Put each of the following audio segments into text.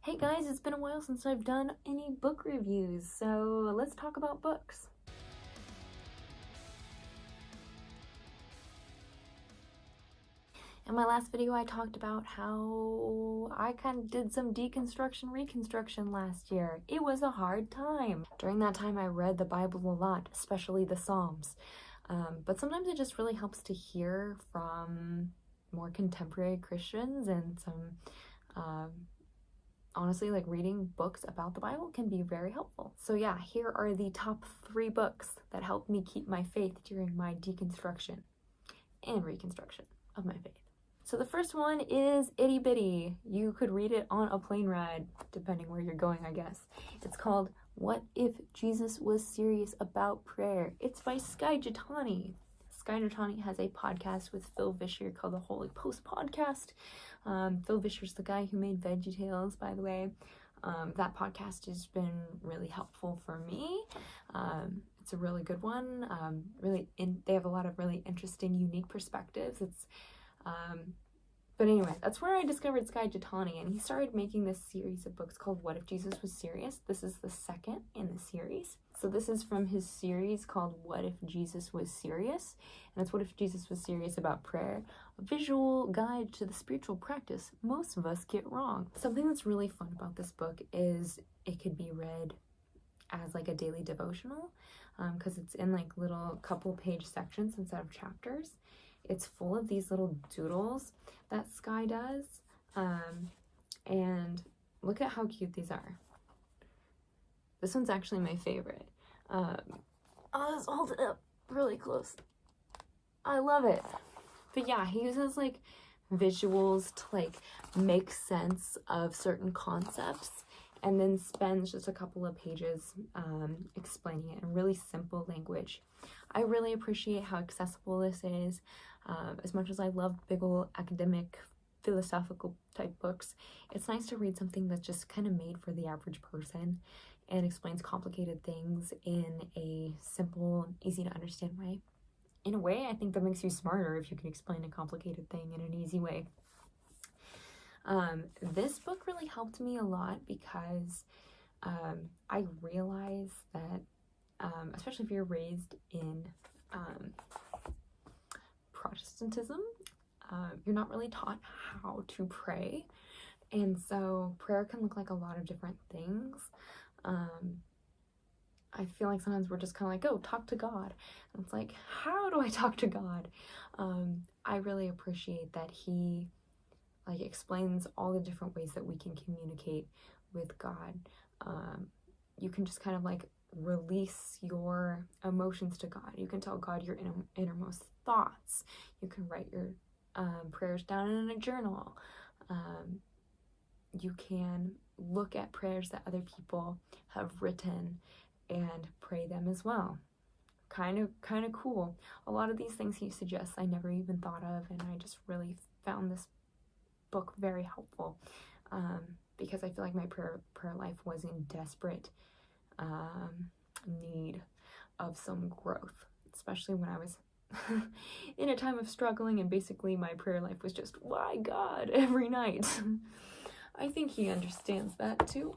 Hey guys, it's been a while since I've done any book reviews, so let's talk about books. In my last video, I talked about how I kind of did some deconstruction, reconstruction last year. It was a hard time. During that time, I read the Bible a lot, especially the Psalms. But sometimes it just really helps to hear from more contemporary Christians, and honestly, like reading books about the Bible can be very helpful. So yeah, here are the top 3 books that helped me keep my faith during my deconstruction and reconstruction of my faith. So the first one is Itty Bitty. You could read it on a plane ride, depending where you're going, I guess. It's called What If Jesus Was Serious About Prayer? It's by Skye Jethani. Skye Jethani has a podcast with Phil Vischer called the Holy Post Podcast. Phil Vischer's the guy who made VeggieTales, by the way. That podcast has been really helpful for me. It's a really good one. They have a lot of really interesting, unique perspectives. But anyway, that's where I discovered Skye Jethani, and he started making this series of books called What If Jesus Was Serious? This is the second in the series. So this is from his series called What If Jesus Was Serious? And it's What If Jesus Was Serious About Prayer? A visual guide to the spiritual practice most of us get wrong. Something that's really fun about this book is it could be read as like a daily devotional, because it's in like little couple page sections instead of chapters. It's full of these little doodles that Skye does, and look at how cute these are. This one's actually my favorite. Let's hold it up really close. I love it. But yeah, he uses like visuals to like make sense of certain concepts, and then spends just a couple of pages explaining it in really simple language. I really appreciate how accessible this is. As much as I love big old academic, philosophical type books, it's nice to read something that's just kind of made for the average person and explains complicated things in a simple, easy to understand way. In a way, I think that makes you smarter if you can explain a complicated thing in an easy way. This book really helped me a lot because I realized that, especially if you're raised in Protestantism, you're not really taught how to pray, and so prayer can look like a lot of different things. I feel like sometimes we're just kind of like, oh, talk to God, and it's like, how do I talk to God? I really appreciate that he like explains all the different ways that we can communicate with God. You can just kind of like release your emotions to God. You can tell God your innermost thoughts. You can write your prayers down in a journal. You can look at prayers that other people have written and pray them as well. Kind of cool. A lot of these things he suggests I never even thought of, and I just really found this book very helpful, because I feel like my prayer life was in desperate need of some growth, especially when I was in a time of struggling, and basically my prayer life was just, why God, every night. I think he understands that too.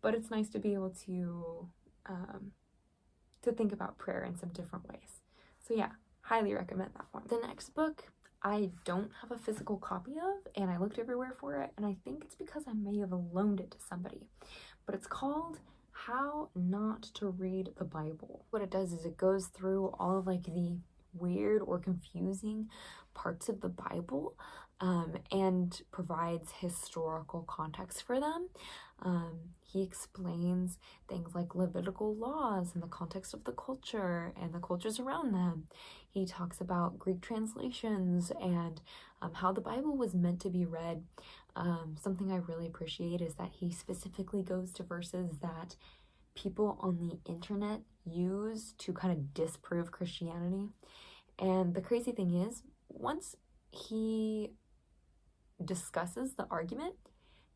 But it's nice to be able to think about prayer in some different ways. So yeah, highly recommend that one. The next book I don't have a physical copy of, and I looked everywhere for it, and I think it's because I may have loaned it to somebody, but it's called How Not to Read the Bible. What it does is it goes through all of like the weird or confusing parts of the Bible, and provides historical context for them. He explains things like Levitical laws in the context of the culture and the cultures around them. He talks about Greek translations and how the Bible was meant to be read. Something I really appreciate is that he specifically goes to verses that people on the internet use to kind of disprove Christianity. And the crazy thing is, once he discusses the argument,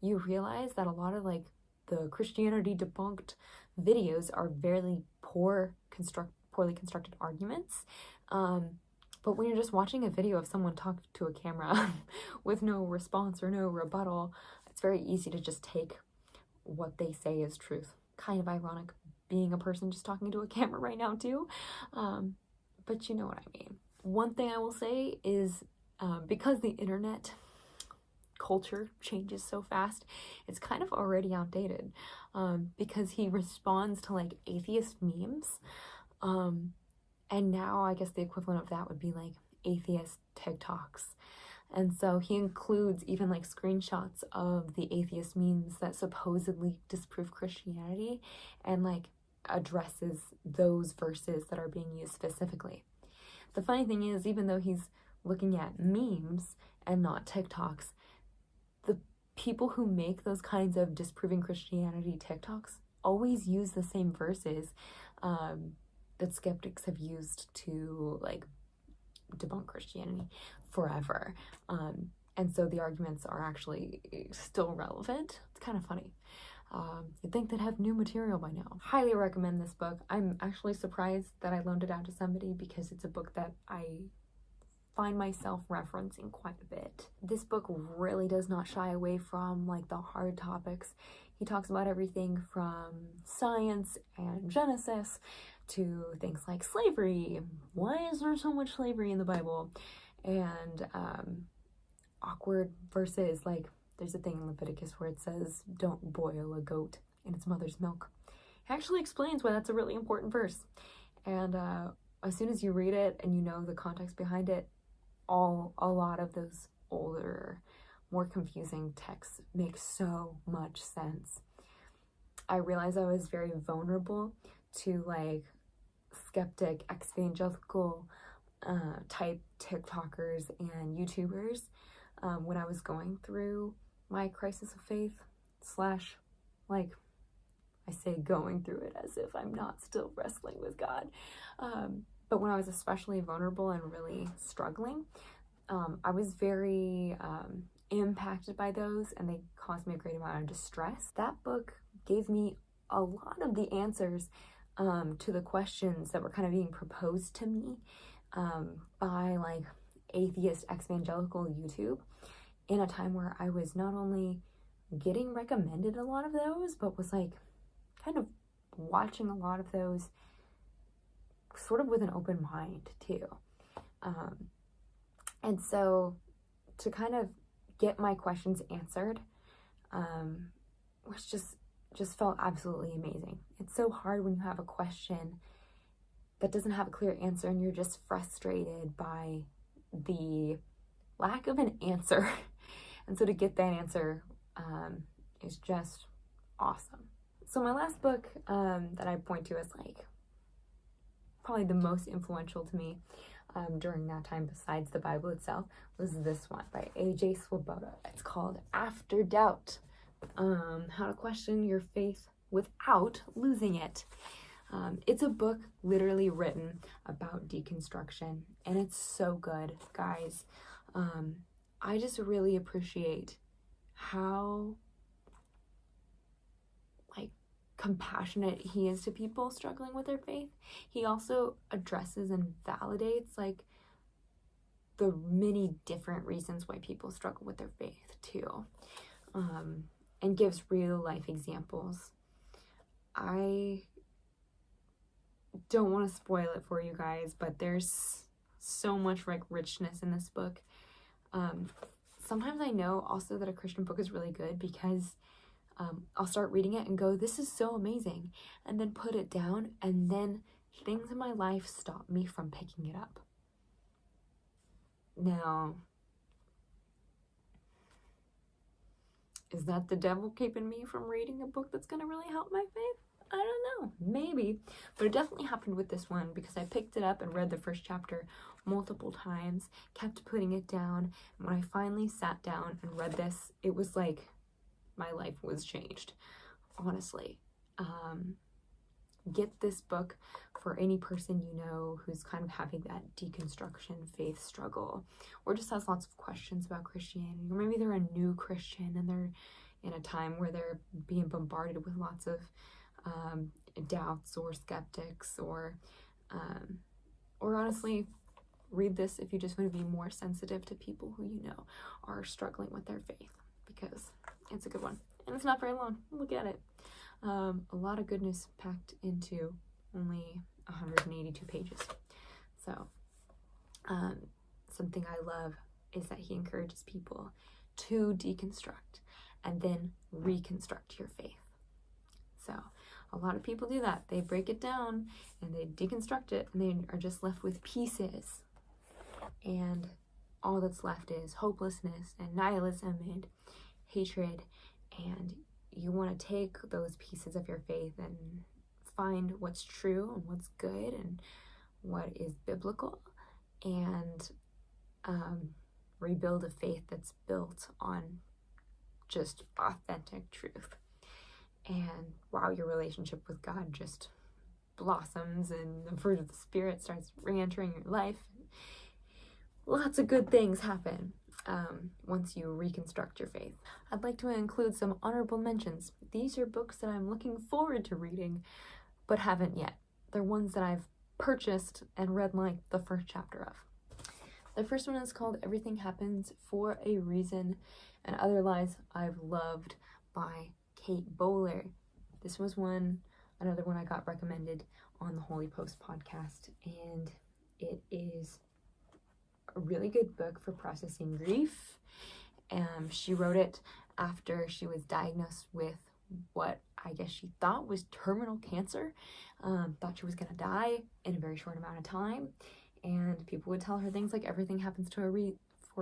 you realize that a lot of like the Christianity debunked videos are very poorly constructed arguments. But when you're just watching a video of someone talk to a camera with no response or no rebuttal, it's very easy to just take what they say as truth. Kind of ironic being a person just talking to a camera right now too, but you know what I mean. One thing I will say is because the internet culture changes so fast, it's kind of already outdated, because he responds to like atheist memes, and now I guess the equivalent of that would be like atheist TikToks. And so he includes even like screenshots of the atheist memes that supposedly disprove Christianity and like addresses those verses that are being used specifically. The funny thing is, even though he's looking at memes and not TikToks, the people who make those kinds of disproving Christianity TikToks always use the same verses that skeptics have used to like debunk Christianity forever. And so the arguments are actually still relevant. It's kind of funny. You'd think they'd have new material by now. Highly recommend this book. I'm actually surprised that I loaned it out to somebody because it's a book that I find myself referencing quite a bit. This book really does not shy away from like the hard topics. He talks about everything from science and Genesis to things like slavery. Why is there so much slavery in the Bible? And awkward verses, like there's a thing in Leviticus where it says, don't boil a goat in its mother's milk. It actually explains why that's a really important verse. And as soon as you read it and you know the context behind it, a lot of those older, more confusing texts make so much sense. I realized I was very vulnerable to like skeptic, ex-evangelical type TikTokers and YouTubers when I was going through my crisis of faith / like I say going through it as if I'm not still wrestling with God. But when I was especially vulnerable and really struggling, I was very impacted by those, and they caused me a great amount of distress. That book gave me a lot of the answers to the questions that were kind of being proposed to me by like atheist ex-evangelical YouTube, in a time where I was not only getting recommended a lot of those, but was like kind of watching a lot of those sort of with an open mind too. And so to kind of get my questions answered was just felt absolutely amazing. It's so hard when you have a question that doesn't have a clear answer and you're just frustrated by the lack of an answer. And so to get that answer is just awesome. So my last book that I point to as like probably the most influential to me during that time besides the Bible itself was this one by A.J. Swoboda. It's called After Doubt, How to Question Your Faith Without Losing It. It's a book literally written about deconstruction, and it's so good, guys. I just really appreciate how like compassionate he is to people struggling with their faith. He also addresses and validates like the many different reasons why people struggle with their faith too, and gives real life examples. I don't want to spoil it for you guys, but there's so much like richness in this book. Sometimes I know also that a Christian book is really good because I'll start reading it and go, this is so amazing, and then put it down, and then things in my life stop me from picking it up. Now, is that the devil keeping me from reading a book that's going to really help my faith? I don't know, maybe, but it definitely happened with this one because I picked it up and read the first chapter multiple times, kept putting it down, and when I finally sat down and read this, it was like my life was changed, honestly. Get this book for any person you know who's kind of having that deconstruction faith struggle, or just has lots of questions about Christianity, or maybe they're a new Christian and they're in a time where they're being bombarded with lots of doubts or skeptics, or honestly, read this if you just want to be more sensitive to people who you know are struggling with their faith, because It's a good one. And it's not very long. Look at it. A lot of goodness packed into only 182 pages. So, something I love is that he encourages people to deconstruct and then reconstruct your faith. So, a lot of people do that. They break it down and they deconstruct it and they are just left with pieces. And all that's left is hopelessness and nihilism and hatred. And you want to take those pieces of your faith and find what's true and what's good and what is biblical, and rebuild a faith that's built on just authentic truth. And wow, your relationship with God just blossoms and the fruit of the Spirit starts re-entering your life. Lots of good things happen once you reconstruct your faith. I'd like to include some honorable mentions. These are books that I'm looking forward to reading, but haven't yet. They're ones that I've purchased and read like the first chapter of. The first one is called Everything Happens for a Reason and Other Lies I've Loved by Kate Bowler. This was another one I got recommended on the Holy Post podcast, and it is a really good book for processing grief. She wrote it after she was diagnosed with what I guess she thought was terminal cancer. Thought she was gonna die in a very short amount of time, and people would tell her things like everything happens for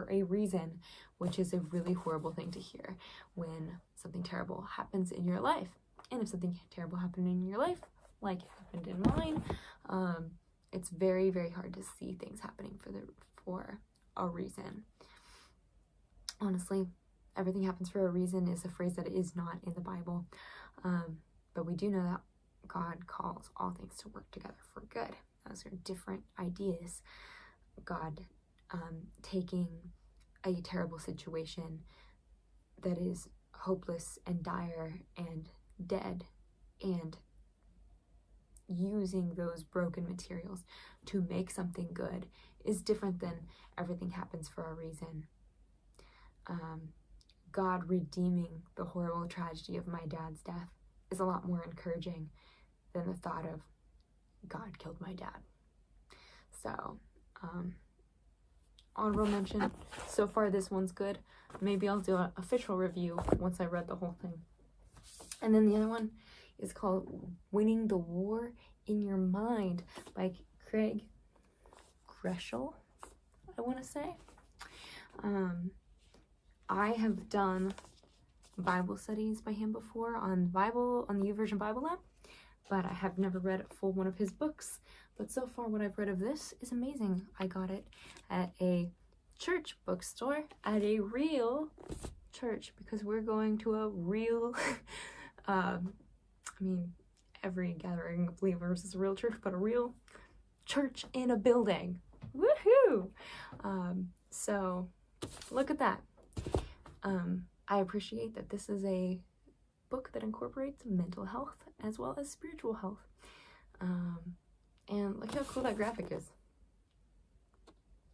a reason, which is a really horrible thing to hear when something terrible happens in your life. And if something terrible happened in your life, like it happened in mine, it's very, very hard to see things happening for a reason. Honestly, everything happens for a reason is a phrase that is not in the Bible, but we do know that God calls all things to work together for good. Those are different ideas. God taking a terrible situation that is hopeless and dire and dead and using those broken materials to make something good is different than everything happens for a reason. God redeeming the horrible tragedy of my dad's death is a lot more encouraging than the thought of God killed my dad. So, honorable mention. So far this one's good. Maybe I'll do an official review once I read the whole thing. And then the other one is called Winning the War in Your Mind by Craig Groeschel, I want to say. I have done Bible studies by him before on the YouVersion Bible app, but I have never read a full one of his books. But so far what I've read of this is amazing. I got it at a church bookstore, at a real church, because we're going to a real, every gathering of believers is a real church, but a real church in a building. Woohoo! So look at that. I appreciate that this is a book that incorporates mental health as well as spiritual health. And look how cool that graphic is.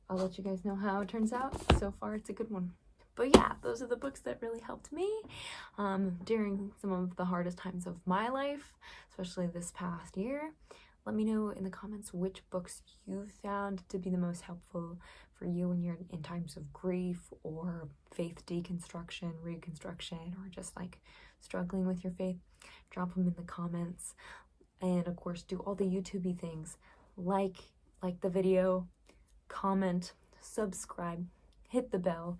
I'll let you guys know how it turns out. So far, it's a good one. But yeah, those are the books that really helped me during some of the hardest times of my life, especially this past year. Let me know in the comments which books you found to be the most helpful for you when you're in times of grief or faith deconstruction, reconstruction, or just like struggling with your faith. Drop them in the comments. And of course, do all the YouTube-y things. Like the video, comment, subscribe, hit the bell,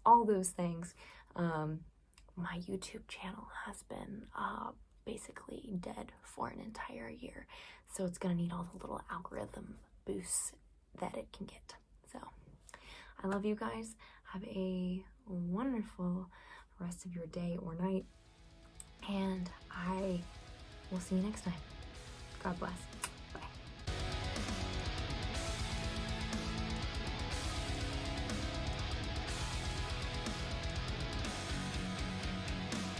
all those things. My YouTube channel has been basically dead for an entire year. So it's gonna need all the little algorithm boosts that it can get. So I love you guys. Have a wonderful rest of your day or night. And I will see you next time. God bless.